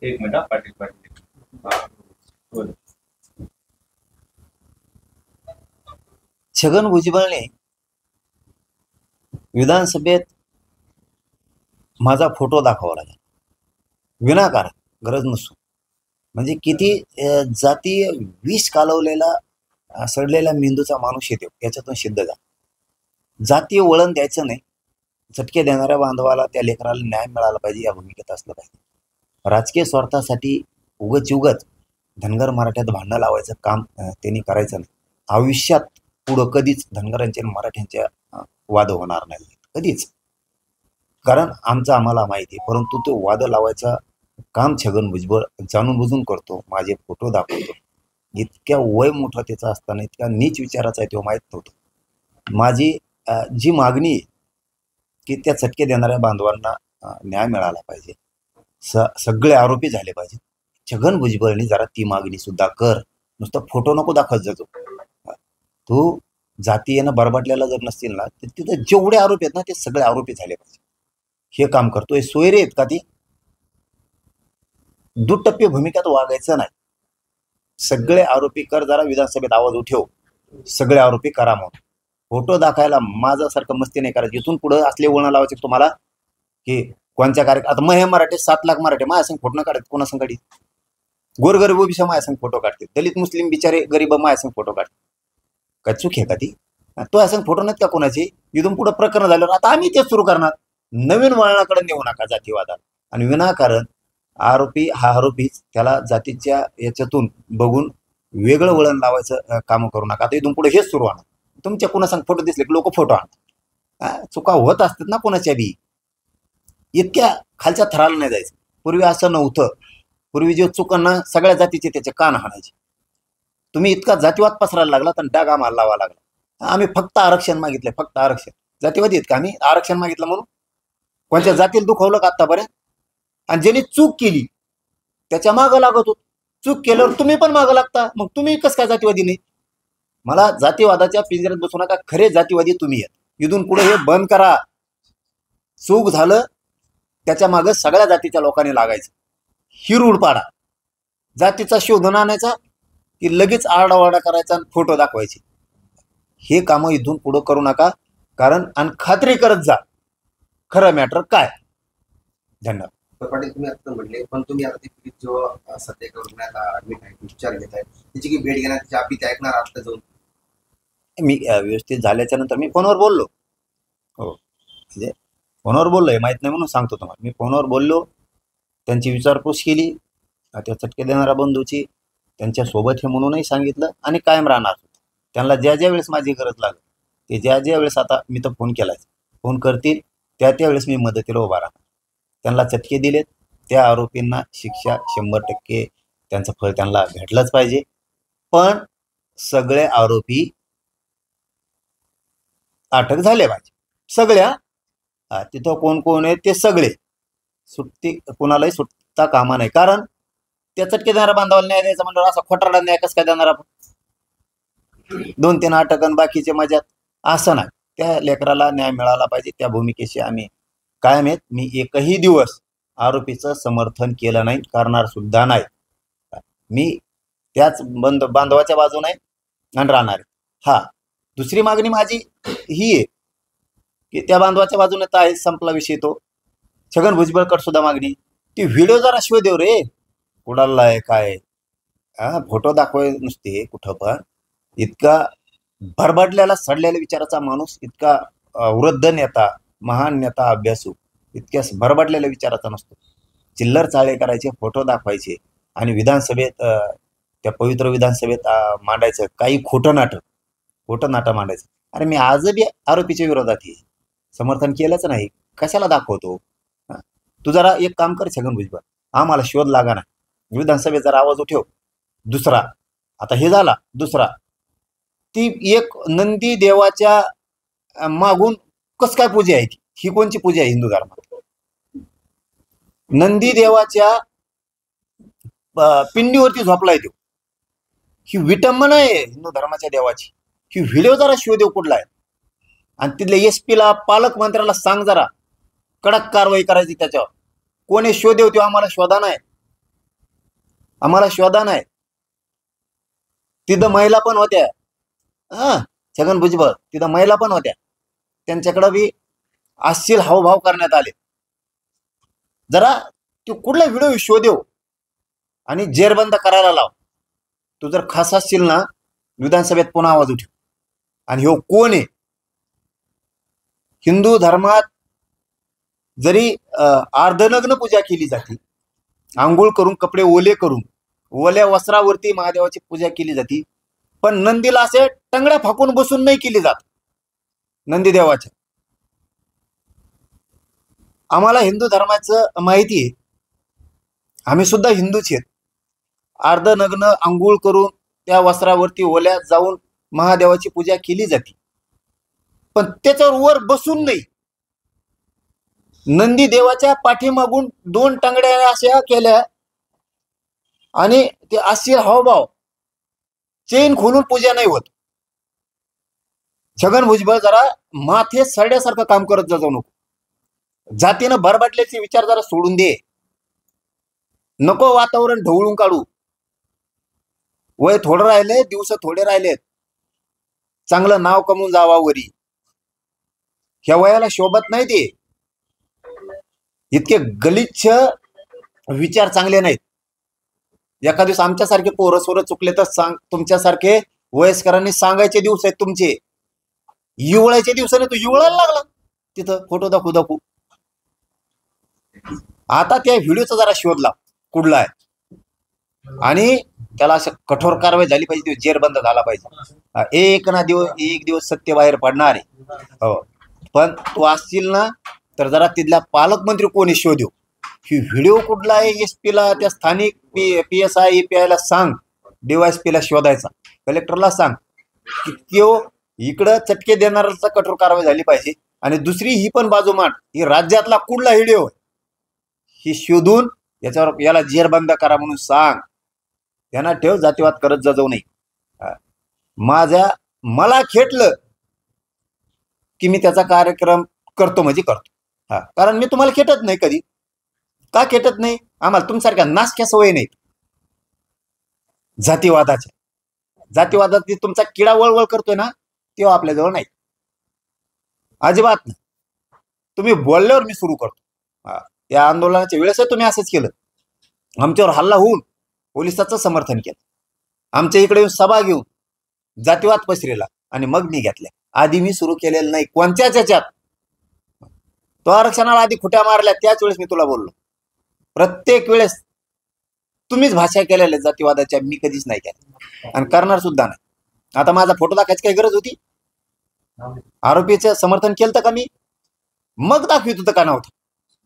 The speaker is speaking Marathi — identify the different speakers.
Speaker 1: एक मिनिट पाटील पाटील. हा, बोल.
Speaker 2: छगन भुजबळने विधानसभेत माझा फोटो दाखवावा लागला विनाकारण, गरज नसून. म्हणजे किती जातीय विष कालवलेला सडलेला मेंदूचा माणूस येतो याच्यातून सिद्ध झाला. जातीय वळण द्यायचं नाही, झटके देणाऱ्या बांधवाला त्या लेकराला न्याय मिळाला पाहिजे या भूमिकेत असलं पाहिजे. राजकीय स्वार्थासाठी उगच उगच धनगर मराठ्यात भांडणं लावायचं काम त्यांनी करायचं नाही. आयुष्यात पुढं कधीच धनगरांच्या आणि मराठ्यांच्या वाद होणार नाही कधीच. कारण आमचं आम्हाला माहिती आहे, परंतु तो वाद लावायचा काम छगन भुजबळ जाणून बुजून करतो. माझे फोटो दाखवतो. इतक्या वय मोठा त्याचा असताना इतक्या नीच विचाराचा आहे तो माहीत नव्हतं. माझी जी मागणी आहे की त्या चटके देणाऱ्या बांधवांना न्याय मिळाला पाहिजे, सगळे आरोपी झाले पाहिजे. छगन भुजबळनी जरा ती मागणी सुद्धा कर. नुसतं फोटो नको दाखवत जातो. तू जातीयेनं बरबाटलेला जर नसतील ना तर तिथं जेवढे आरोपी आहेत ना ते सगळे आरोपी झाले पाहिजे. हे काम करतोय. सोयरे आहेत का ती? दुटप्पी भूमिकात वागायचं नाही. सगळे आरोपी कर, जरा विधानसभेत आवाज उठव, सगळे आरोपी करा म्हणून. फोटो दाखवायला माझ्यासारखं मस्ती नाही करायची. इथून पुढे असले वळण लावायचे तुम्हाला की कोणत्या कार्यक्रम. आता मग हे मराठे 7 लाख मराठे माझ्यासंग फोटो न काढत, कोणासंग काढी? गोरगरीब ओबीसी माझ्यासंग फोटो काढते, दलित मुस्लिम बिचारे गरीब माझ्यासंग फोटो काढते. काय चूक आहे का ती? तो असं फोटो नाहीत का कोणाची? इथून पुढे प्रकरण झाल्यावर आता आम्ही तेच सुरू करणार. नवीन वळणाकडे नेऊ नका जातीवादाला. आणि विनाकारण आरोपी हा आरोपीच, त्याला जातीच्या याच्यातून बघून वेगळं वळण लावायचं काम करू नका. आता इथून पुढे हेच सुरू होणार. तुमच्या कोणासंग फोटो दिसले की लोक फोटो आणतात. चुका होत असतात ना कोणाच्या बी. इतक्या खालच्या थराला नाही जायचं. पूर्वी असं नव्हतं. पूर्वी जे चुकांना सगळ्या जातीचे त्याचे कान हाणायचे. तुम्ही इतका जातीवाद पसरायला लागला तर डाग आम्हाला लावा लागला. आम्ही फक्त आरक्षण मागितलंय, फक्त आरक्षण. जातीवादी आहेत का आम्ही? आरक्षण मागितलं म्हणून कोणत्या जातीला दुखवलं का आतापर्यंत? आणि ज्यांनी चूक केली त्याच्या मागं लागत होत. चूक केल्यावर तुम्ही पण मागं लागता. मग तुम्ही कसं काय जातीवादी नाही? मला जातीवादाच्या पिंजऱ्यात बसू नका. खरे जातीवादी तुम्ही आहेत. इथून पुढे हे बंद करा. चूक झालं त्याच्या मागं सगळ्या जातीच्या लोकांनी लागायचं. हिरूड पाडा. जातीचा शोधून आणायचा की लगेच आरडाओरडा करायचा आणि फोटो दाखवायचे. हे कामं इथून पुढं करू नका. कारण आणि खात्री करत जा खरं मॅटर काय. धन्यवाद.
Speaker 3: तर पाटील तुम्ही आता म्हणले, पण तुम्ही आता ते पीडित जो सध्या रुग्णात ऍडमिट आहे, उपचार घेत आहे, त्याची की भेट घेणार, त्याची अपील ऐकणार आता जाऊन?
Speaker 2: मी व्यवस्थित झाल्याच्या नंतर मी फोनवर बोललो. हो, म्हणजे फोनवर बोललोय, माहित नाही म्हणून सांगतो तुम्हाला. मी फोनवर बोललो, त्यांची विचारपूस केली, त्या चटके देणाऱ्या बंधूची. त्यांच्यासोबत हे म्हणूनही सांगितलं आणि कायम राहणार. त्यांना ज्या ज्या वेळेस माझी गरज लागेल ते ज्या ज्या वेळेस, आता मी तर फोन केलाय, फोन करतील त्या त्यावेळेस मी मदतीला उभा राहणार. त्यांना चटके दिलेत, त्या आरोपींना शिक्षा 100% त्यांचं फळ त्यांना भेटलंच पाहिजे. पण सगळे आरोपी अटक झाले पाहिजे. सगळ्या तिथं कोण कोण आहे ते सगळे. सुट्टी कोणालाही सुटता कामा नाही. कारण त्या चटके देणाऱ्या बांधवाला न्याय द्यायचा म्हणल्यावर असा खोटारडा न्याय कसं काय देणार आपण? 2-3 अटक आणि बाकीचे मजात असं नाही. त्या लेकराला न्याय मिळाला पाहिजे. त्या भूमिकेशी आम्ही कायम आहेत. मी एकही दिवस आरोपीचं समर्थन केलं नाही, करणार सुद्धा नाही. मी त्याच बांधवाच्या बाजूने आणि राहणार आहे. हा, दुसरी मागणी माझी ही आहे की त्या बांधवाच्या बाजूने तर आहे, संपला विषय तो. छगन भुजबळकर सुद्धा मागणी, ती व्हिडिओ जरा शिव देव रे. कुडाला आहे काय? फोटो दाखवाय नुसते कुठं पण. इतका भरभटलेला सडलेल्या विचाराचा माणूस, इतका वृद्ध नेता, महान नेता, अभ्यासू, इतक्या भरभटलेल्या विचाराचा नसतो. चिल्लर चाळे करायचे, फोटो दाखवायचे आणि विधानसभेत त्या पवित्र विधानसभेत मांडायचं काही खोटं नाटं मांडायचं. अरे मी आजही आरोपीच्या विरोधात आहे, समर्थन केलंच नाही. कशाला दाखवतो? तू जरा एक काम कर छगन भुजबळ, आम्हाला शोध लागा ना. विधानसभेत जरा आवाज उठव. दुसरा, आता हे झाला दुसरा, ती एक नंदी देवाच्या मागून कस काय पूजा आहे ती? ही कोणची पूजा आहे हिंदू धर्मात? नंदी देवाच्या पिंडीवरती झोपलाय तो. ही विटंबना आहे हिंदू धर्माच्या देवाची. ही व्हिडिओ जरा शिवदेव कुठला आहे? आणि तिथल्या एसपीला, पालकमंत्र्याला सांग जरा कडक कारवाई करायची त्याच्यावर. कोणी शोधेव तो आम्हाला शोधा नाही. आम्हाला शोधा नाही. तिथं महिला पण होत्या. हा, छगन भुजबळ तिथं महिला पण होत्या. त्यांच्याकडे बी अश्लील हावभाव करण्यात आले. जरा तू कुठला व्हिडिओ शोधेव आणि जेरबंद करायला लाव. तू जर खास असशील ना, विधानसभेत पुन्हा आवाज उठव. आणि ह्यो कोण आहे? हिंदू धर्मात जरी अर्धनग्न पूजा केली जाते, आंघोळ करून कपडे ओले करून ओल्या वस्त्रावरती महादेवाची पूजा केली जाते, पण नंदीला असे टंगड्या फाकून बसून नाही केली जात नंदी देवाच्या. आम्हाला हिंदू धर्माचं माहिती आहे. आम्ही सुद्धा हिंदूच आहेत. अर्धनग्न आंघोळ करून त्या वस्त्रावरती ओल्या जाऊन महादेवाची पूजा केली जाते, पण त्याच्यावर वर बसून नाही. नंदी देवाच्या पाठीमागून 2 टांगड्या अशा केल्या आणि ते अश्लील हावभाव, चेन खोलून पूजा नाही होत. छगन भुजबळ जरा माथे सड्यासारखं काम करत जाऊ नको. जातीनं भरभटल्याचे विचार जरा सोडून दे. नको वातावरण ढवळून काढू. वय थोडं राहिले, दिवस थोडे राहिलेत. चांगलं नाव कमवून जावा वरी. ह्या वयाला शोभत नाही ते. इतके गलिच्छ विचार चांगले नाहीत. एका दिवस आमच्यासारखे पोरं सोरं चुकले तर सांग. तुमच्यासारखे वयस्करांनी सांगायचे दिवस आहेत तुमचे. युवळायच्या दिवसाने तू युवळायला लागला तिथं फोटो दाखवू दाखवू. आता त्या व्हिडिओचा जरा शोध लाव कुठला आहे, आणि त्याला असं कठोर कारवाई झाली पाहिजे. जेरबंद झाला पाहिजे. एक दिवस सत्य बाहेर पडणार आहे. हो, पण तू असशील ना तर जरा तिथल्या पालकमंत्री कोणी शोधू. ही व्हिडिओ कुठला आहे, SP ला, त्या स्थानिक PSI EPI ला सांग. DYSP ला शोधायचा, कलेक्टरला सांग की त्यो इकडं चटके देणाऱ्याचा कठोर कारवाई झाली पाहिजे. आणि दुसरी ही पण बाजू मांड, ही राज्यातला कुठला व्हिडिओ ही शोधून याला जेरबंद करा म्हणून सांग. त्यांना ठेव, जातीवाद करत जाऊ नये. मला खेटलं की मी त्याचा कार्यक्रम करतो म्हणजे करतो. हा, कारण मी तुम्हाला खेटत नाही कधी. का खेटत नाही? आम्हाला तुमच्यासारख्या नासक्या सवयी नाहीत जातीवादाच्या. जातीवादात तुमचा किडा वळवळ करतोय ना, तेव्हा आपल्याजवळ नाही, अजिबात नाही. तुम्ही बोलल्यावर मी सुरू करतो. या आंदोलनाच्या वेळेस तुम्ही असंच केलं. आमच्यावर हल्ला होऊन पोलिसाचं समर्थन केलं. आमच्या इकडे येऊन सभा घेऊन जातीवाद पसरेला आणि मग मी घेतल्या. आधी मी सुरू केलेलं नाही कोणत्याच याच्यात. तो आरक्षणाला आधी खुट्या मारल्या त्याच वेळेस मी तुला बोललो. प्रत्येक वेळेस तुम्हीच भाषा केलेल्या जातीवादाच्या, मी कधीच नाही केल्या आणि करणार सुद्धा नाही. आता माझा फोटो दाखवायची काही गरज होती? आरोपीचं समर्थन केलं का मी? मग दाखवित होतं का नव्हतं?